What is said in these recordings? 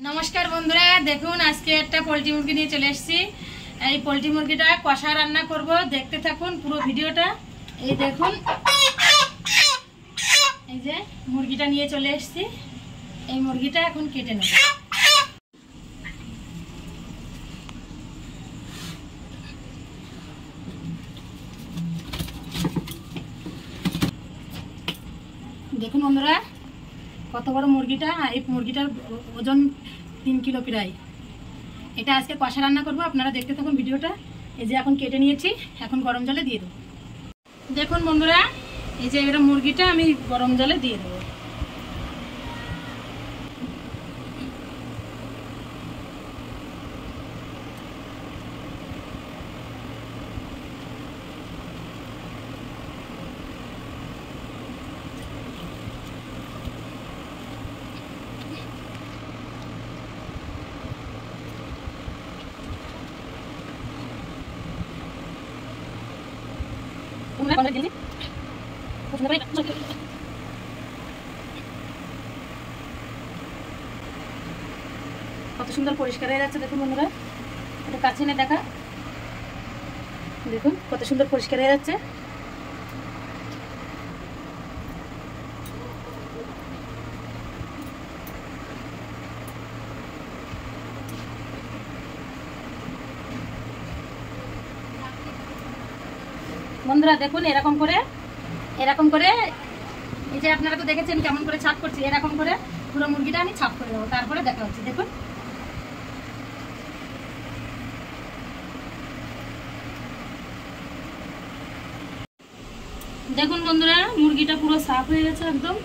नमस्कार बंधुरा देखुन आज के एक पोल्ट्री मुरगी निये चले एसेछि। এই পোল্ট্রি মুরগিটা কষা রান্না করব, দেখতে থাকুন পুরো ভিডিওটা। এই দেখুন এই যে মুরগিটা নিয়ে চলে এসেছি, এই মুরগিটা এখন কেটে নেব। দেখুন বন্ধুরা কত বড় মুরগিটা, এই মুরগিটার ওজন 3 কিলো প্রায়। এটা আজকে কষা রান্না করব, আপনারা দেখতে থাকুন ভিডিওটা। এই যে এখন কেটে নিয়েছি, এখন গরম জলে দিয়ে দেব। দেখুন বন্ধুরা এই যে এবারে মুরগিটা আমি গরম জলে দিয়ে দেব। কত সুন্দর পরিষ্কার হয়ে যাচ্ছে দেখুন বন্ধুরা, একটু কাছে নিয়ে দেখা, দেখুন কত সুন্দর পরিষ্কার হয়ে যাচ্ছে। বন্ধুরা দেখুন এরকম করে এই যে আপনারা তো দেখেছেন কেমন করে ছাপ করছি, এরকম করে পুরো মুরগিটা আমি ছাপ করে দেবো, তারপরে দেখা হচ্ছে। দেখুন দেখুন বন্ধুরা মুরগিটা পুরো সাফ হয়ে গেছে, একদম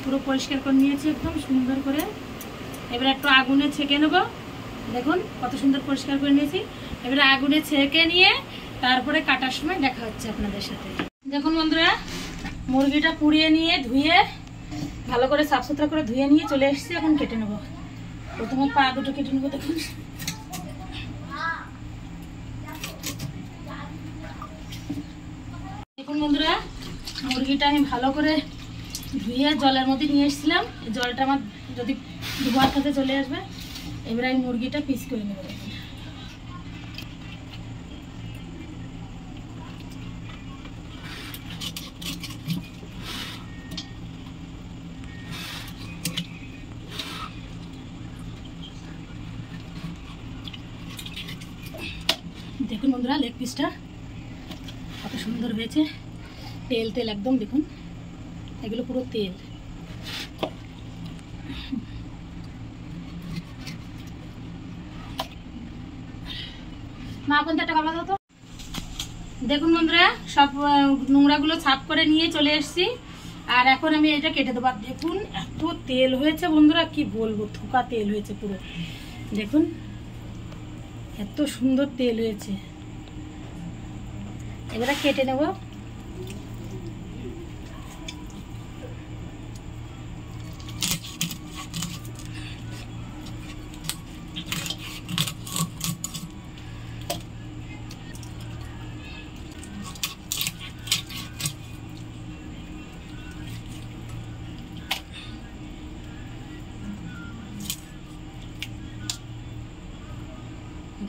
পুরো পরিষ্কার করে নিয়েছি একদম সুন্দর করে। এবারে একটু আগুনে ছেঁকে নেব। দেখুন কত সুন্দর পরিষ্কার করে নিয়েছি। এবারে আগুনে ছেঁকে নিয়ে তারপরে কাটার সময় দেখা হচ্ছে আপনাদের সাথে। দেখুন বন্ধুরা মুরগিটা পুড়িয়ে নিয়ে ধুয়ে ভালো করে সাফ সুতরা করে ধুয়ে নিয়ে চলে এসেছি, এখন কেটে নেব। প্রথমে পা দুটো কেটে নেবো। দেখুন দেখুন বন্ধুরা মুরগিটা আমি ভালো করে ধুয়ে জলের মধ্যে নিয়ে এসেছিলাম, জলটা আমার যদি ধোয়ার সাথে চলে আসবে। এবারে আমি মুরগিটা পিস করে নেবো। দেখুন বন্ধুরা লেগ পিসটা কত সুন্দর হয়েছে, তেল তেল একদম। দেখুন এগুলো পুরো তেল। মা কোন একটা খাবার দাও তো। দেখুন বন্ধুরা সব নোংরাগুলো সাফ করে নিয়ে চলে এসেছি, আর এখন আমি এটা কেটে দেবো। দেখুন এত তেল হয়েছে বন্ধুরা, কি বলবো, থোকা তেল হয়েছে পুরো। দেখুন এত সুন্দর তেল হয়েছে। এবারে কেটে নেব।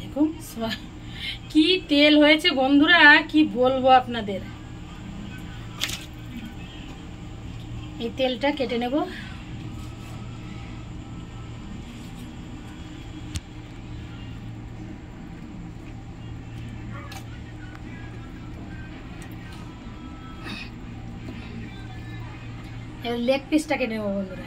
দেখুন কি তেল হয়েছে বন্ধুরা, কি বলবো আপনাদের। এই তেলটা কেটে নেব। লেগ পিসটা কেটে নেব বন্ধুরা।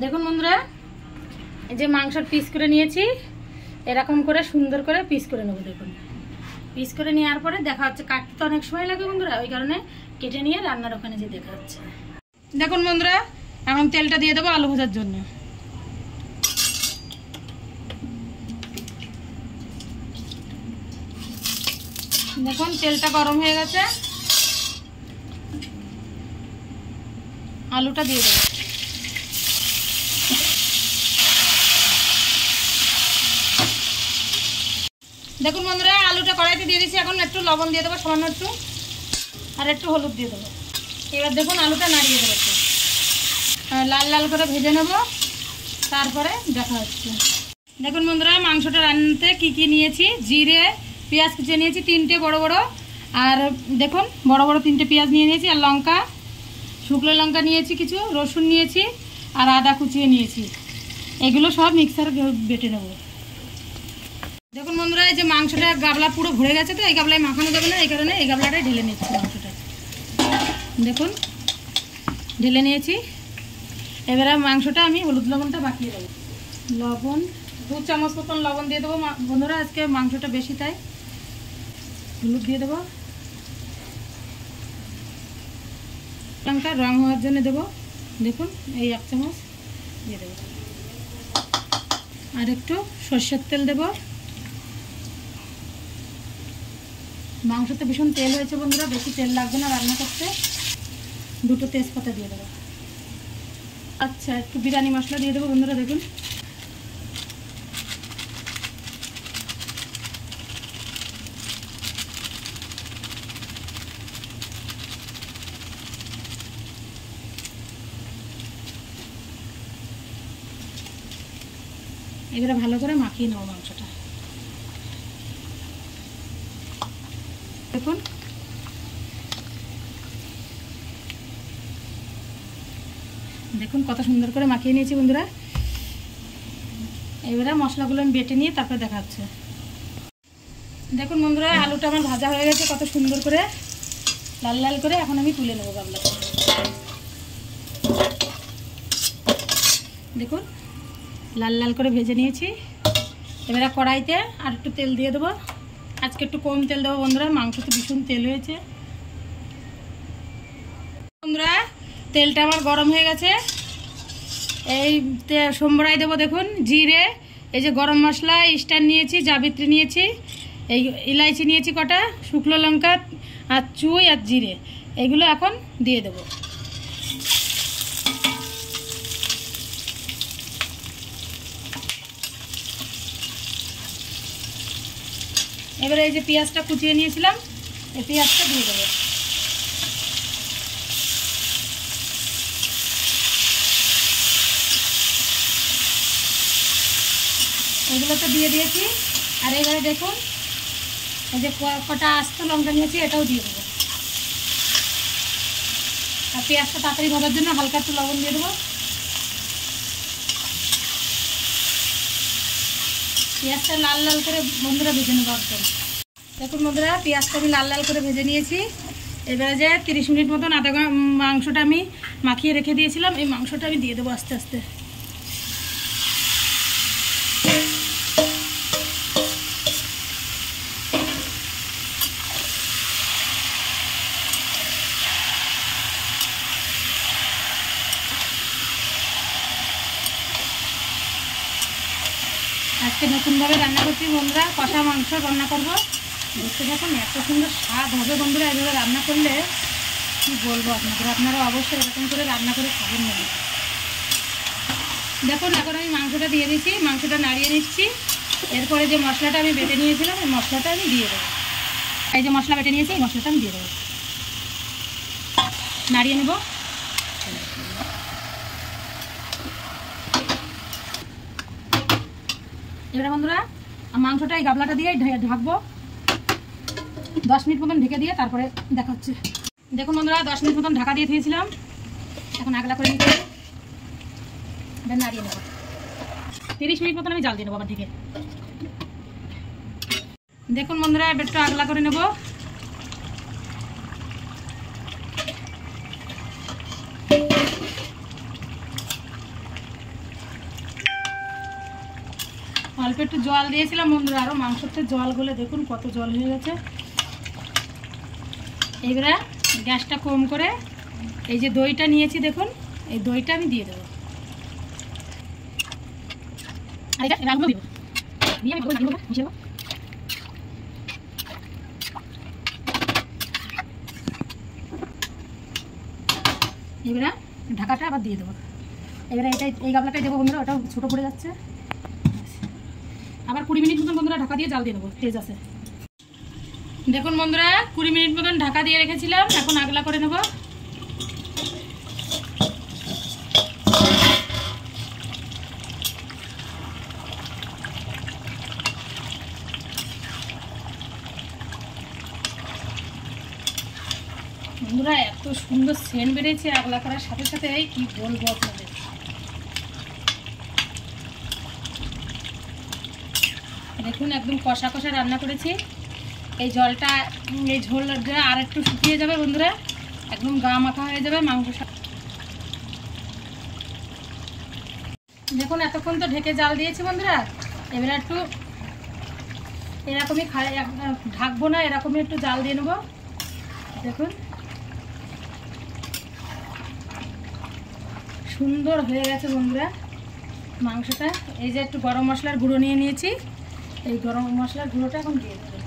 দেখুন বন্ধুরা এই যে মাংসের পিস করে নিয়েছি, এরকম করে সুন্দর করে পিস করে নেব। দেখুন পিস করে নেওয়ার পরে দেখা হচ্ছে, কাটতে তো অনেক সময় লাগে বন্ধুরা, ওই কারণে কেটে নিয়ে রান্নার ওখানে যে দেখা হচ্ছে। দেখুন বন্ধুরা এখন তেলটা দিয়ে দেবো আলু ভাজার জন্য। দেখুন তেলটা গরম হয়ে গেছে, আলুটা দিয়ে দেবো। দেখুন বন্ধুরা আলুটা কড়াইতে দিয়ে দিচ্ছি। এখন একটু লবণ দিয়ে দেবো সামান্য একটু, আর একটু হলুদ দিয়ে দেবো। এবার দেখুন আলুটা নাড়িয়ে দেবো, একটু লাল লাল করে ভেজে নেব, তারপরে দেখা হচ্ছে। দেখুন বন্ধুরা মাংসটা রান্নাতে কি কি নিয়েছি। জিরে, পেঁয়াজ কুচিয়ে নিয়েছি 3টে বড় বড়, আর দেখুন বড় বড় 3টে পেঁয়াজ নিয়ে নিয়েছি, আর লঙ্কা, শুকনো লঙ্কা নিয়েছি কিছু, রসুন নিয়েছি, আর আদা কুচিয়ে নিয়েছি। এগুলো সব মিক্সারে বেটে নেব। দেখুন বন্ধুরা এই যে মাংসটা গাবলা পুরো ভরে গেছে, তো এই গাবলায় মাখানো যাবে না, এই কারণে এই গাবলাটাই ঢেলে নিচ্ছি মাংসটা। দেখুন ঢেলে নিয়েছি। এবারে মাংসটা আমি হলুদ লবণটা বাকিয়ে দেবো। লবণ 2 চামচ মতন লবণ দিয়ে দেবো বন্ধুরা, আজকে মাংসটা বেশি তাই। হলুদ দিয়ে দেবো, লঙ্কা রং হওয়ার জন্য দেবো। দেখুন এই 1 চামচ দিয়ে দেবো, আর একটু সরষের তেল দেবো। মাংসতে ভীষণ তেল হয়েছে বন্ধুরা, বেশি তেল লাগবে না রান্না করতে। 2টো তেজপাতা দিয়ে দেবো। আচ্ছা একটু বিরিয়ানি মশলা দিয়ে দেবো বন্ধুরা। দেখুন এবারে ভালো করে মাখিয়ে নেবো মাংসটা। দেখুন দেখুন কত সুন্দর করে মাখিয়ে নিয়েছি বন্ধুরা। এবারে মশলাগুলো আমি বেটে নিয়ে তারপরে দেখাচ্ছে। দেখুন বন্ধুরা আলুটা আমার ভাজা হয়ে গেছে কত সুন্দর করে লাল লাল করে। এখন আমি তুলে নেবো গাবলাটা। দেখুন লাল লাল করে ভেজে নিয়েছি। এবারে কড়াইতে আর একটু তেল দিয়ে দেবো। আজকে একটু কম তেল দেবো বন্ধুরা, মাংস তো ভীষণ তেল হয়েছে। বন্ধুরা তেলটা আমার গরম হয়ে গেছে। এই সম্বরাই দেবো। দেখুন জিরে, এই যে গরম মশলা স্টার নিয়েছি, জাবিত্রী নিয়েছি, এই ইলাইচি নিয়েছি কটা, শুকনো লঙ্কা আর চুই আর জিরে, এগুলো এখন দিয়ে দেবো। এবারে এই যে পেঁয়াজটা কুচিয়ে নিয়েছিলাম, এই পেঁয়াজটা দিয়ে দেবো। এগুলো তো দিয়ে দিয়েছি। আর এবারে দেখুন এই যে কটা আস্ত লঙ্কা নিয়েছি, এটাও দিয়ে দেবো। আর পেঁয়াজটা তাড়াতাড়ি ভাজার জন্য হালকা একটু লবণ দিয়ে দেবো। পেঁয়াজটা লাল লাল করে বন্ধুরা ভেজে নেবো একদম। দেখুন বন্ধুরা পেঁয়াজটা আমি লাল লাল করে ভেজে নিয়েছি। এবারে যে 30 মিনিট মতন মাংসটা আমি মাখিয়ে রেখে দিয়েছিলাম, এই মাংসটা আমি দিয়ে দেবো আস্তে আস্তে। আজকে নতুনভাবে রান্না করছি বন্ধুরা, কষা মাংস রান্না করবো। দেখতে দেখুন এত সুন্দর স্বাদ হবে বন্ধুরা এভাবে রান্না করলে, কি বলবো আপনাদের। আপনারা অবশ্যই এরকম করে রান্না করে খাবেন না। দেখুন এখন আমি মাংসটা দিয়ে দিচ্ছি, মাংসটা নাড়িয়ে নিচ্ছি। এরপরে যে মশলাটা আমি বেটে নিয়েছিলাম এই মশলাটা আমি দিয়ে দেবো। এই যে মশলা বেটে নিয়েছি এই মশলাটা আমি দিয়ে দেবো, নাড়িয়ে নেব। এবারে বন্ধুরা মাংসটা এই গাবলাটা দিয়ে ঢাকবো 10 মিনিট মতন ঢেকে দিয়ে, তারপরে দেখাচ্ছে। দেখুন বন্ধুরা 10 মিনিট মতন ঢাকা দিয়ে দিয়েছিলাম। এখন আগলা করে নিতে নাড়িয়ে নেব। 30 মিনিট মতন আমি জাল দিয়ে নেবো আবার ঢেকে। দেখুন বন্ধুরা এবার একটু আগলা করে নেব। অল্প একটু জল দিয়েছিলাম বন্ধুরা, আরও মাংসতে জল গলে দেখুন কত জল হয়ে গেছে। এবারে গ্যাসটা কম করে এই যে দইটা নিয়েছি দেখুন, এই দইটা আমি দিয়ে দেবো। এবারে ঢাকাটা আবার দিয়ে দেবো। এবারে এই গামলাটাই দেবো বন্ধুরা, ওটাও ছোটো পড়ে যাচ্ছে। আবার 20 মিনিট মতন বন্ধুরা ঢাকা দিয়ে জাল দিয়ে দেবো, তেজ আছে। দেখুন বন্ধুরা 20 মিনিট মতন ঢাকা দিয়ে রেখেছিলাম, এখন আগলা করে নেব। বন্ধুরা এত সুন্দর সেন্ট বেরিয়েছে আগলা করার সাথে সাথে, কি বলবো আপনাদের। দেখুন একদম কষা কষা রান্না করেছি। এই জলটা, এই ঝোলটা আর একটু শুকিয়ে যাবে বন্ধুরা, একদম গা মাখা হয়ে যাবে মাংস। দেখুন এতক্ষণ তো ঢেকে জাল দিয়েছি বন্ধুরা, এবারে একটু এরকমই ঢাকবো না, এরকমই একটু জাল দিয়ে নেবো। দেখুন সুন্দর হয়ে গেছে বন্ধুরা মাংসটা। এই যে একটু গরম মশলার গুঁড়ো নিয়ে নিয়েছি, এই গরম মশলার গুঁড়োটা এখন দিয়ে দেবো।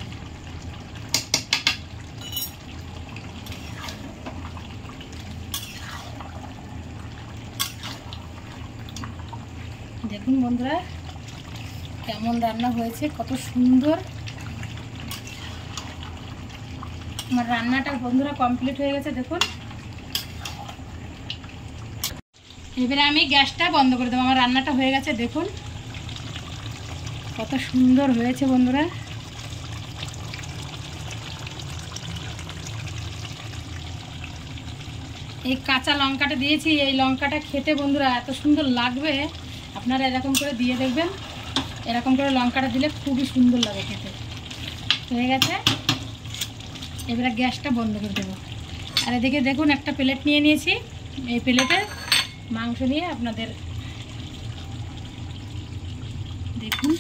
দেখুন বন্ধুরা কেমন রান্না হয়েছে, কত সুন্দর। আমার রান্নাটা বন্ধুরা কমপ্লিট হয়ে গেছে। দেখুন এবারে আমি গ্যাসটা বন্ধ করে দেবো, আমার রান্নাটা হয়ে গেছে। দেখুন কত সুন্দর হয়েছে বন্ধুরা। এই কাঁচা লঙ্কাটা দিয়েছি, এই লঙ্কাটা খেতে বন্ধুরা এত সুন্দর লাগবে, আপনারা এরকম করে দিয়ে দেখবেন। এরকম করে লঙ্কাটা দিলে খুবই সুন্দর লাগে খেতে। হয়ে গেছে, এবারে গ্যাসটা বন্ধ করে দেবো। আর এদিকে দেখুন একটা প্লেট নিয়ে নিয়েছি, এই প্লেটে মাংস নিয়ে আপনাদের দেখুন।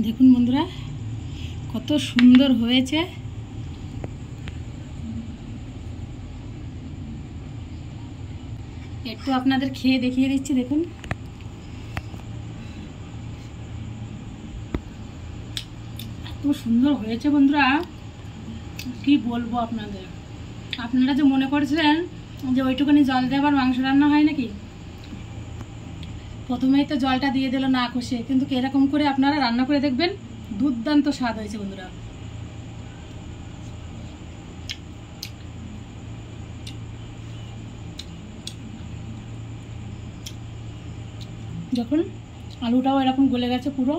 দেখুন বন্ধুরা কত সুন্দর হয়েছে। একটু আপনাদের খেয়ে দেখিয়ে দিচ্ছি। দেখুন এত সুন্দর হয়েছে বন্ধুরা, কি বলবো আপনাদের। আপনারা যে মনে করছিলেন যে ওইটুকুনি জল দিয়ে আবার মাংস রান্না হয় নাকি, প্রথমেই তো জলটা দিয়ে দিল না কষে, কিন্তু এরকম করে আপনারা রান্না করে দেখবেন, দুর্দান্ত স্বাদ হয়েছে বন্ধুরা। যখন আলুটাও এরকম গলে গেছে পুরো,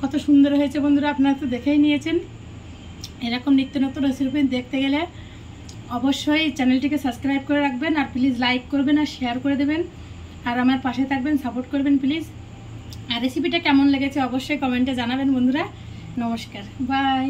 কত সুন্দর হয়েছে বন্ধুরা। আপনারা তো দেখেই নিয়েছেন। এরকম নিত্য নতুন রেসিপি দেখতে গেলে অবশ্যই চ্যানেলটিকে সাবস্ক্রাইব করে রাখবেন, আর প্লিজ লাইক করবেন আর শেয়ার করে দেবেন, আর আমার পাশে থাকবেন, সাপোর্ট করবেন প্লিজ। আর রেসিপিটা কেমন লেগেছে অবশ্যই কমেন্টে জানাবেন বন্ধুরা। নমস্কার, বাই।